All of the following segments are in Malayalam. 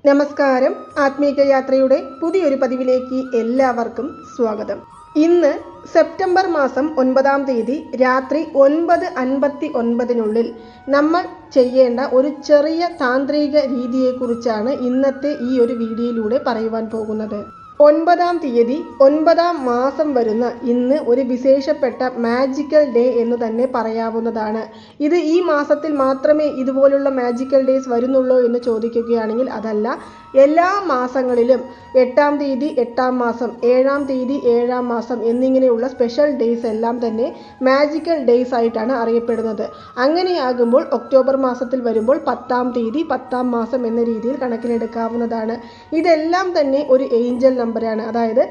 നമസ്കാരം. ആത്മീക യാത്രയുടെ പുതിയൊരു പതിവിലേക്ക് എല്ലാവർക്കും സ്വാഗതം. ഇന്ന് സെപ്റ്റംബർ മാസം 9-ാം തീയതി രാത്രി 9:59 നമ്മൾ ചെയ്യേണ്ട ഒരു ചെറിയ താന്ത്രിക രീതിയെക്കുറിച്ചാണ് ഇന്നത്തെ ഈ ഒരു വീഡിയോയിലൂടെ പറയുവാൻ പോകുന്നത്. 9-ാം തീയതി 9-ാം മാസം വരുന്ന ഇന്ന് ഒരു വിശേഷപ്പെട്ട മാജിക്കൽ ഡേ എന്ന് തന്നെ പറയാവുന്നതാണ്. ഇത് ഈ മാസത്തിൽ മാത്രമേ ഇതുപോലുള്ള മാജിക്കൽ ഡേയ്സ് വരുന്നുള്ളൂ എന്ന് ചോദിക്കുകയാണെങ്കിൽ അതല്ല. എല്ലാ മാസങ്ങളിലും 8-ാം തീയതി 8-ാം മാസം, 7-ാം തീയതി 7-ാം മാസം എന്നിങ്ങനെയുള്ള സ്പെഷ്യൽ ഡേയ്സ് എല്ലാം തന്നെ മാജിക്കൽ ഡേയ്സ് ആയിട്ടാണ് അറിയപ്പെടുന്നത്. അങ്ങനെയാകുമ്പോൾ ഒക്ടോബർ മാസത്തിൽ വരുമ്പോൾ 10-ാം തീയതി 10-ാം മാസം എന്ന രീതിയിൽ കണക്കിലെടുക്കാവുന്നതാണ്. ഇതെല്ലാം തന്നെ ഒരു ഏഞ്ചൽ നമ്പറാണ്. അതായത്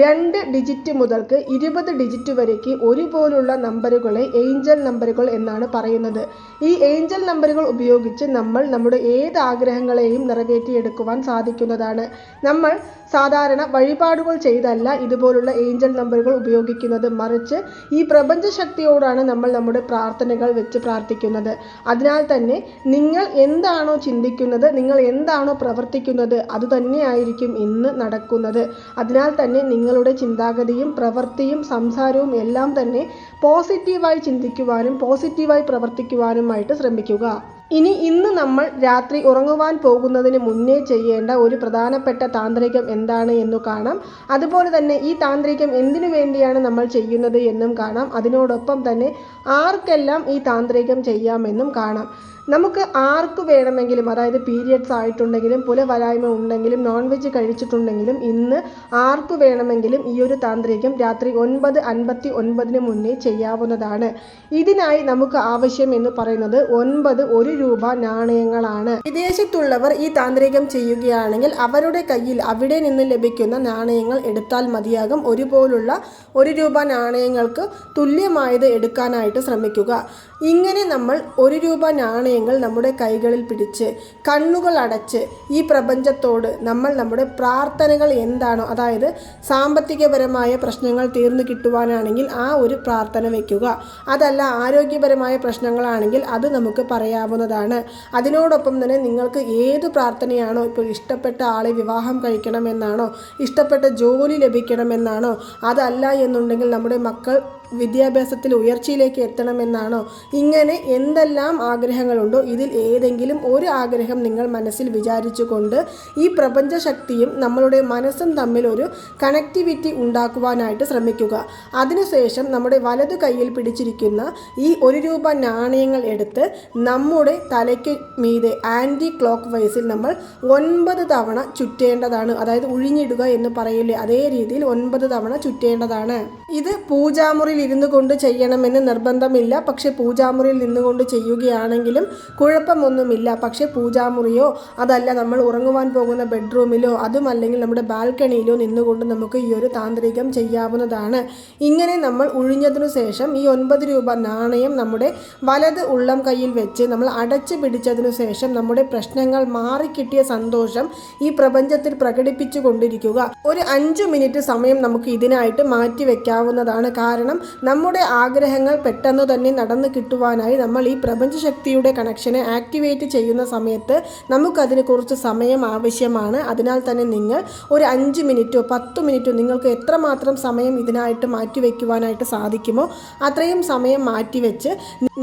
2 ഡിജിറ്റ് മുതൽക്ക് 20 ഡിജിറ്റ് വരേക്ക് ഒരുപോലുള്ള നമ്പറുകളെ ഏഞ്ചൽ നമ്പറുകൾ എന്നാണ് പറയുന്നത്. ഈ ഏഞ്ചൽ നമ്പറുകൾ ഉപയോഗിച്ച് നമ്മൾ നമ്മുടെ ഏത് ആഗ്രഹങ്ങളെയും നിറവേറ്റിയെടുക്കുവാൻ സാധിക്കുന്നതാണ്. നമ്മൾ സാധാരണ വഴിപാടുകൾ ചെയ്തല്ല ഇതുപോലുള്ള ഏഞ്ചൽ നമ്പറുകൾ ഉപയോഗിക്കുന്നത്. മറിച്ച് ഈ പ്രപഞ്ച ശക്തിയോടാണ് നമ്മൾ നമ്മുടെ പ്രാർത്ഥനകൾ വെച്ച് പ്രാർത്ഥിക്കുന്നത്. അതിനാൽ തന്നെ നിങ്ങൾ എന്താണോ ചിന്തിക്കുന്നത്, നിങ്ങൾ എന്താണോ പ്രവർത്തിക്കുന്നത്, അതുതന്നെയായിരിക്കും ഇന്ന് നടക്കുന്നത്. അതിനാൽ തന്നെ നിങ്ങളുടെ ചിന്താഗതിയും പ്രവൃത്തിയും സംസാരവും എല്ലാം തന്നെ പോസിറ്റീവായി ചിന്തിക്കുവാനും പോസിറ്റീവായി പ്രവർത്തിക്കുവാനുമായിട്ട് ശ്രമിക്കുക. ഇന്ന് നമ്മൾ രാത്രി ഉറങ്ങുവാൻ പോകുന്നതിന് മുന്നേ ചെയ്യേണ്ട ഒരു പ്രധാനപ്പെട്ട താന്ത്രികം എന്താണ് എന്നു കാണാം. അതുപോലെ തന്നെ ഈ താന്ത്രികം എന്തിനു വേണ്ടിയാണ് നമ്മൾ ചെയ്യുന്നത് എന്നും കാണാം. അതിനോടൊപ്പം തന്നെ ആർക്കെല്ലാം ഈ താന്ത്രികം ചെയ്യാമെന്നും കാണാം. നമുക്ക് ആർക്ക് വേണമെങ്കിലും, അതായത് പീരിയഡ്സ് ആയിട്ടുണ്ടെങ്കിലും പുലവലായ്മ ഉണ്ടെങ്കിലും നോൺ വെജ് കഴിച്ചിട്ടുണ്ടെങ്കിലും ഇന്ന് ആർക്ക് വേണമെങ്കിലും ഈ ഒരു താന്ത്രികം രാത്രി 9:59 മുന്നേ ചെയ്യാവുന്നതാണ്. ഇതിനായി നമുക്ക് ആവശ്യം എന്ന് പറയുന്നത് 9 1 രൂപ നാണയങ്ങളാണ്. വിദേശത്തുള്ളവർ ഈ താന്ത്രികം ചെയ്യുകയാണെങ്കിൽ അവരുടെ കയ്യിൽ അവിടെ നിന്ന് ലഭിക്കുന്ന നാണയങ്ങൾ എടുത്താൽ മതിയാകും. ഒരുപോലുള്ള 1 രൂപ നാണയങ്ങൾക്ക് തുല്യമായത് എടുക്കാനായിട്ട് ശ്രമിക്കുക. ഇങ്ങനെ നമ്മൾ 1 രൂപ നാണയങ്ങൾ നമ്മുടെ കൈകളിൽ പിടിച്ച് കണ്ണുകൾ അടച്ച് ഈ പ്രപഞ്ചത്തോട് നമ്മൾ നമ്മുടെ പ്രാർത്ഥനകൾ എന്താണോ, അതായത് സാമ്പത്തികപരമായ പ്രശ്നങ്ങൾ തീർന്നു കിട്ടുവാനാണെങ്കിൽ ആ ഒരു പ്രാർത്ഥന വയ്ക്കുക. അതല്ല ആരോഗ്യപരമായ പ്രശ്നങ്ങളാണെങ്കിൽ അത് നമുക്ക് പറയാവുന്നതാണ്. അതിനോടൊപ്പം തന്നെ നിങ്ങൾക്ക് ഏത് പ്രാർത്ഥനയാണോ, ഇപ്പോൾ ഇഷ്ടപ്പെട്ട ആളെ വിവാഹം കഴിക്കണമെന്നാണോ, ഇഷ്ടപ്പെട്ട ജോലി ലഭിക്കണമെന്നാണോ, അതല്ല എന്നുണ്ടെങ്കിൽ നമ്മുടെ മക്കൾ വിദ്യാഭ്യാസത്തിൽ ഉയർച്ചയിലേക്ക് എത്തണമെന്നാണോ, ഇങ്ങനെ എന്തെല്ലാം ആഗ്രഹങ്ങളുണ്ടോ ഇതിൽ ഏതെങ്കിലും ഒരു ആഗ്രഹം നിങ്ങൾ മനസ്സിൽ വിചാരിച്ചുകൊണ്ട് ഈ പ്രപഞ്ച ശക്തിയും നമ്മളുടെ മനസ്സും തമ്മിൽ ഒരു കണക്ടിവിറ്റി ഉണ്ടാക്കുവാനായിട്ട് ശ്രമിക്കുക. അതിനുശേഷം നമ്മുടെ വലതു കൈയിൽ പിടിച്ചിരിക്കുന്ന ഈ 1 രൂപ നാണയങ്ങൾ എടുത്ത് നമ്മുടെ തലയ്ക്ക് മീതെ ആൻറ്റി ക്ലോക്ക് വൈസിൽ നമ്മൾ 9 തവണ ചുറ്റേണ്ടതാണ്. അതായത് ഉഴിഞ്ഞിടുക എന്ന് പറയില്ലേ, അതേ രീതിയിൽ 9 തവണ ചുറ്റേണ്ടതാണ്. ഇത് പൂജാമുറിയിൽ ഇരുന്നു കൊണ്ട് ചെയ്യണമെന്ന് നിർബന്ധമില്ല. പക്ഷെ പൂജാമുറിയിൽ നിന്നുകൊണ്ട് ചെയ്യുകയാണെങ്കിലും കുഴപ്പമൊന്നുമില്ല. പക്ഷെ പൂജാമുറിയോ അതല്ല നമ്മൾ ഉറങ്ങുവാൻ പോകുന്ന ബെഡ്റൂമിലോ അതുമല്ലെങ്കിൽ നമ്മുടെ ബാൽക്കണിയിലോ നിന്നുകൊണ്ട് നമുക്ക് ഈ ഒരു താന്ത്രികം ചെയ്യാവുന്നതാണ്. ഇങ്ങനെ നമ്മൾ ഉഴിഞ്ഞതിനു ശേഷം ഈ 9 രൂപ നാണയം നമ്മുടെ വലത് ഉള്ളം കയ്യിൽ വെച്ച് നമ്മൾ അടച്ചു പിടിച്ചതിനു ശേഷം നമ്മുടെ പ്രശ്നങ്ങൾ മാറിക്കിട്ടിയ സന്തോഷം ഈ പ്രപഞ്ചത്തിൽ പ്രകടിപ്പിച്ചു കൊണ്ടിരിക്കുക. ഒരു 5 മിനിറ്റ് സമയം നമുക്ക് ഇതിനായിട്ട് മാറ്റി വെക്കാവുന്നതാണ്. കാരണം നമ്മുടെ ആഗ്രഹങ്ങൾ പെട്ടെന്ന് തന്നെ നടന്നു കിട്ടുവാനായി നമ്മൾ ഈ പ്രപഞ്ചശക്തിയുടെ കണക്ഷനെ ആക്ടിവേറ്റ് ചെയ്യുന്ന സമയത്ത് നമുക്കതിന് കുറച്ച് സമയം ആവശ്യമാണ്. അതിനാൽ തന്നെ നിങ്ങൾ ഒരു 5 മിനിറ്റോ 10 മിനിറ്റോ നിങ്ങൾക്ക് എത്രമാത്രം സമയം ഇതിനായിട്ട് മാറ്റിവെക്കുവാനായിട്ട് സാധിക്കുമോ അത്രയും സമയം മാറ്റിവെച്ച്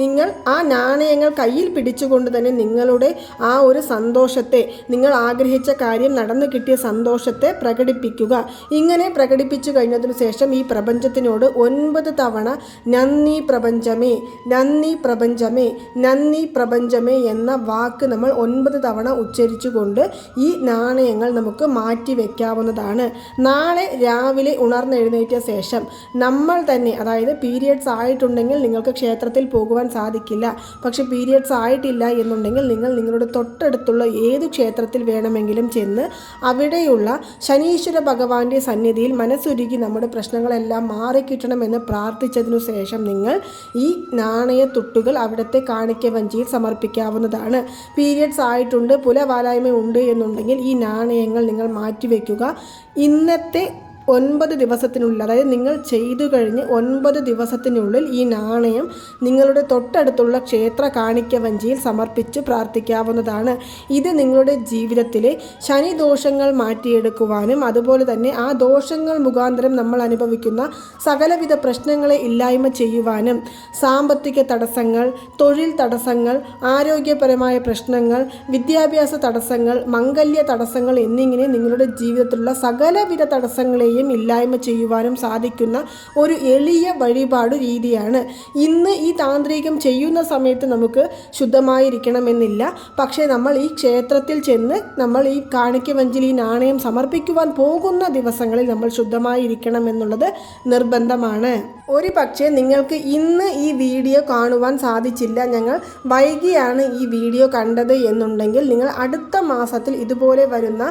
നിങ്ങൾ ആ നാണയങ്ങൾ കയ്യിൽ പിടിച്ചുകൊണ്ട് തന്നെ നിങ്ങളുടെ ആ ഒരു സന്തോഷത്തെ, നിങ്ങൾ ആഗ്രഹിച്ച കാര്യം നടന്നു കിട്ടിയ സന്തോഷത്തെ പ്രകടിപ്പിക്കുക. ഇങ്ങനെ പ്രകടിപ്പിച്ചു കഴിഞ്ഞതിനു ശേഷം ഈ പ്രപഞ്ചത്തിനോട് 9 തവണ നന്ദി പ്രപഞ്ചമേ, നന്ദി പ്രപഞ്ചമേ, നന്ദി പ്രപഞ്ചമേ എന്ന വാക്ക് നമ്മൾ 9 തവണ ഉച്ചരിച്ചുകൊണ്ട് ഈ നാണയങ്ങൾ നമുക്ക് മാറ്റി വെക്കാവുന്നതാണ്. നാളെ രാവിലെ ഉണർന്നെഴുന്നേറ്റ ശേഷം നമ്മൾ തന്നെ, അതായത് പീരിയഡ്സ് ആയിട്ടുണ്ടെങ്കിൽ നിങ്ങൾക്ക് ക്ഷേത്രത്തിൽ പോകുവാൻ സാധിക്കില്ല. പക്ഷെ പീരിയഡ്സ് ആയിട്ടില്ല എന്നുണ്ടെങ്കിൽ നിങ്ങൾ നിങ്ങളുടെ തൊട്ടടുത്തുള്ള ഏത് ക്ഷേത്രത്തിൽ വേണമെങ്കിലും ചെന്ന് അവിടെയുള്ള ശനീശ്വര ഭഗവാന്റെ സന്നിധിയിൽ മനസ്സുരുകി നമ്മുടെ പ്രശ്നങ്ങളെല്ലാം മാറിക്കിട്ടണമെന്ന് പ്രാർത്ഥിച്ചതിനു ശേഷം നിങ്ങൾ ഈ നാണയത്തുട്ടുകൾ അവിടുത്തെ കാണിക്ക വഞ്ചിയിൽ സമർപ്പിക്കാവുന്നതാണ്. പീരിയഡ്സ് ആയിട്ടുണ്ട്, പുലവാലായ്മ ഉണ്ട് എന്നുണ്ടെങ്കിൽ ഈ നാണയങ്ങൾ നിങ്ങൾ മാറ്റിവെക്കുക. ഇന്നത്തെ 9 ദിവസത്തിനുള്ളിൽ, അതായത് നിങ്ങൾ ചെയ്തു കഴിഞ്ഞ് 9 ദിവസത്തിനുള്ളിൽ ഈ നാണയം നിങ്ങളുടെ തൊട്ടടുത്തുള്ള ക്ഷേത്ര കാണിക്കവഞ്ചിയിൽ സമർപ്പിച്ച് പ്രാർത്ഥിക്കാവുന്നതാണ്. ഇത് നിങ്ങളുടെ ജീവിതത്തിലെ ശനി ദോഷങ്ങൾ മാറ്റിയെടുക്കുവാനും അതുപോലെ തന്നെ ആ ദോഷങ്ങൾ മുഖാന്തരം നമ്മൾ അനുഭവിക്കുന്ന സകലവിധ പ്രശ്നങ്ങളെ ഇല്ലായ്മ ചെയ്യുവാനും, സാമ്പത്തിക തടസ്സങ്ങൾ, തൊഴിൽ തടസ്സങ്ങൾ, ആരോഗ്യപരമായ പ്രശ്നങ്ങൾ, വിദ്യാഭ്യാസ തടസ്സങ്ങൾ, മംഗല്യ തടസ്സങ്ങൾ എന്നിങ്ങനെ നിങ്ങളുടെ ജീവിതത്തിലുള്ള സകലവിധ തടസ്സങ്ങളെയും ഇല്ലായ്മ ചെയ്യുവാനും സാധിക്കുന്ന ഒരു എളിയ വഴിപാട് രീതിയാണ്. ഇന്ന് ഈ താന്ത്രികം ചെയ്യുന്ന സമയത്ത് നമുക്ക് ശുദ്ധമായിരിക്കണമെന്നില്ല. പക്ഷേ നമ്മൾ ഈ ക്ഷേത്രത്തിൽ ചെന്ന് നമ്മൾ ഈ കാണിക്കവഞ്ചിയിൽ ഈ നാണയം സമർപ്പിക്കുവാൻ പോകുന്ന ദിവസങ്ങളിൽ നമ്മൾ ശുദ്ധമായിരിക്കണം എന്നുള്ളത് നിർബന്ധമാണ്. ഒരു പക്ഷേ നിങ്ങൾക്ക് ഇന്ന് ഈ വീഡിയോ കാണുവാൻ സാധിച്ചില്ല, ഞങ്ങൾ വൈകിയാണ് ഈ വീഡിയോ കണ്ടത് എന്നുണ്ടെങ്കിൽ നിങ്ങൾ അടുത്ത മാസത്തിൽ ഇതുപോലെ വരുന്ന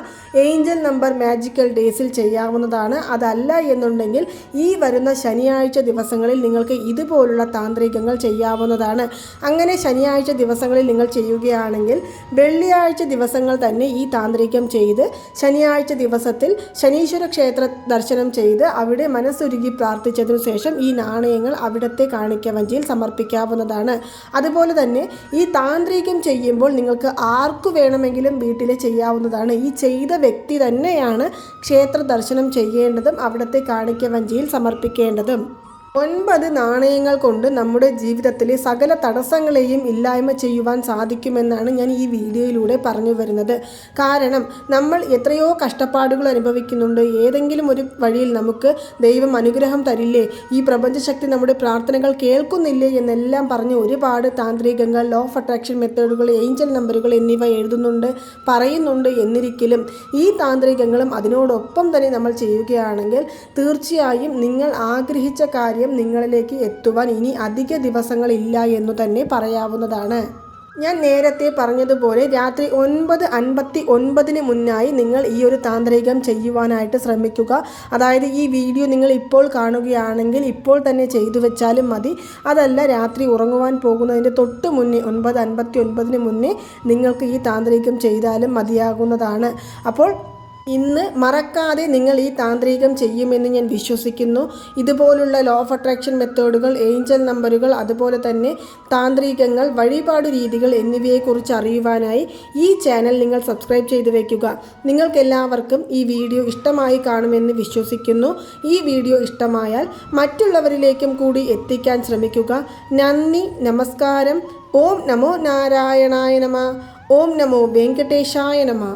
ഏഞ്ചൽ നമ്പർ മാജിക്കൽ ഡേയ്സിൽ ചെയ്യാവുന്നതാണ്. അതല്ല എന്നുണ്ടെങ്കിൽ ഈ വരുന്ന ശനിയാഴ്ച ദിവസങ്ങളിൽ നിങ്ങൾക്ക് ഇതുപോലുള്ള താന്ത്രികങ്ങൾ ചെയ്യാവുന്നതാണ്. അങ്ങനെ ശനിയാഴ്ച ദിവസങ്ങളിൽ നിങ്ങൾ ചെയ്യുകയാണെങ്കിൽ വെള്ളിയാഴ്ച ദിവസങ്ങൾ തന്നെ ഈ താന്ത്രികം ചെയ്ത് ശനിയാഴ്ച ദിവസത്തിൽ ശനീശ്വര ക്ഷേത്ര ദർശനം ചെയ്ത് അവിടെ മനസ്സുരുകി പ്രാർത്ഥിച്ചതിനു ശേഷം ഈ നാണയങ്ങൾ അവിടുത്തെ കാണിക്കവഞ്ചിയിൽ സമർപ്പിക്കാവുന്നതാണ്. അതുപോലെ തന്നെ ഈ താന്ത്രികം ചെയ്യുമ്പോൾ നിങ്ങൾക്ക് ആർക്കു വേണമെങ്കിലും വീട്ടിൽ ചെയ്യാവുന്നതാണ്. ഈ ചെയ്ത വ്യക്തി തന്നെയാണ് ക്ഷേത്ര ദർശനം ചെയ്യേണ്ടതും അവിടുത്തെ കാണിക്കവഞ്ചിയിൽ സമർപ്പിക്കേണ്ടതും. 9 നാണയങ്ങൾ കൊണ്ട് നമ്മുടെ ജീവിതത്തിലെ സകല തടസ്സങ്ങളെയും ഇല്ലായ്മ ചെയ്യുവാൻ സാധിക്കുമെന്നാണ് ഞാൻ ഈ വീഡിയോയിലൂടെ പറഞ്ഞു വരുന്നത്. കാരണം നമ്മൾ എത്രയോ കഷ്ടപ്പാടുകൾ അനുഭവിക്കുന്നുണ്ട്. ഏതെങ്കിലും ഒരു വഴിയിൽ നമുക്ക് ദൈവം അനുഗ്രഹം തരില്ലേ, ഈ പ്രപഞ്ചശക്തി നമ്മുടെ പ്രാർത്ഥനകൾ കേൾക്കുന്നില്ലേ എന്നെല്ലാം പറഞ്ഞ് ഒരുപാട് താന്ത്രികങ്ങൾ, ലോ ഓഫ് അട്രാക്ഷൻ മെത്തേഡുകൾ, ഏഞ്ചൽ നമ്പറുകൾ എന്നിവ എഴുതുന്നുണ്ട്, പറയുന്നുണ്ട്. എന്നിരിക്കലും ഈ താന്ത്രികങ്ങളും അതിനോടൊപ്പം തന്നെ നമ്മൾ ചെയ്യുകയാണെങ്കിൽ തീർച്ചയായും നിങ്ങൾ ആഗ്രഹിച്ച കാര്യം നിങ്ങളിലേക്ക് എത്തുവാൻ ഇനി അധിക ദിവസങ്ങളില്ല എന്നു തന്നെ പറയാവുന്നതാണ്. ഞാൻ നേരത്തെ പറഞ്ഞതുപോലെ രാത്രി 9:59 മുന്നായി നിങ്ങൾ ഈ ഒരു താന്ത്രികം ചെയ്യുവാനായിട്ട് ശ്രമിക്കുക. അതായത് ഈ വീഡിയോ നിങ്ങൾ ഇപ്പോൾ കാണുകയാണെങ്കിൽ ഇപ്പോൾ തന്നെ ചെയ്തു വെച്ചാലും മതി. അതല്ല, രാത്രി ഉറങ്ങുവാൻ പോകുന്നതിൻ്റെ തൊട്ട് മുന്നേ 9:59 മുന്നേ നിങ്ങൾക്ക് ഈ താന്ത്രികം ചെയ്താലും മതിയാകുന്നതാണ്. അപ്പോൾ ഇന്ന് മറക്കാതെ നിങ്ങൾ ഈ താന്ത്രികം ചെയ്യുമെന്ന് ഞാൻ വിശ്വസിക്കുന്നു. ഇതുപോലുള്ള ലോ ഓഫ് അട്രാക്ഷൻ മെത്തേഡുകൾ, ഏഞ്ചൽ നമ്പറുകൾ, അതുപോലെ തന്നെ താന്ത്രികങ്ങൾ, വഴിപാട് രീതികൾ എന്നിവയെക്കുറിച്ച് അറിയുവാനായി ഈ ചാനൽ നിങ്ങൾ സബ്സ്ക്രൈബ് ചെയ്ത് വയ്ക്കുക. നിങ്ങൾക്കെല്ലാവർക്കും ഈ വീഡിയോ ഇഷ്ടമായി കാണുമെന്ന് വിശ്വസിക്കുന്നു. ഈ വീഡിയോ ഇഷ്ടമായാൽ മറ്റുള്ളവരിലേക്കും കൂടി എത്തിക്കാൻ ശ്രമിക്കുക. നന്ദി, നമസ്കാരം. ഓം നമോ നാരായണായ നമഃ. ഓം നമോ വെങ്കടേശായ നമഃ.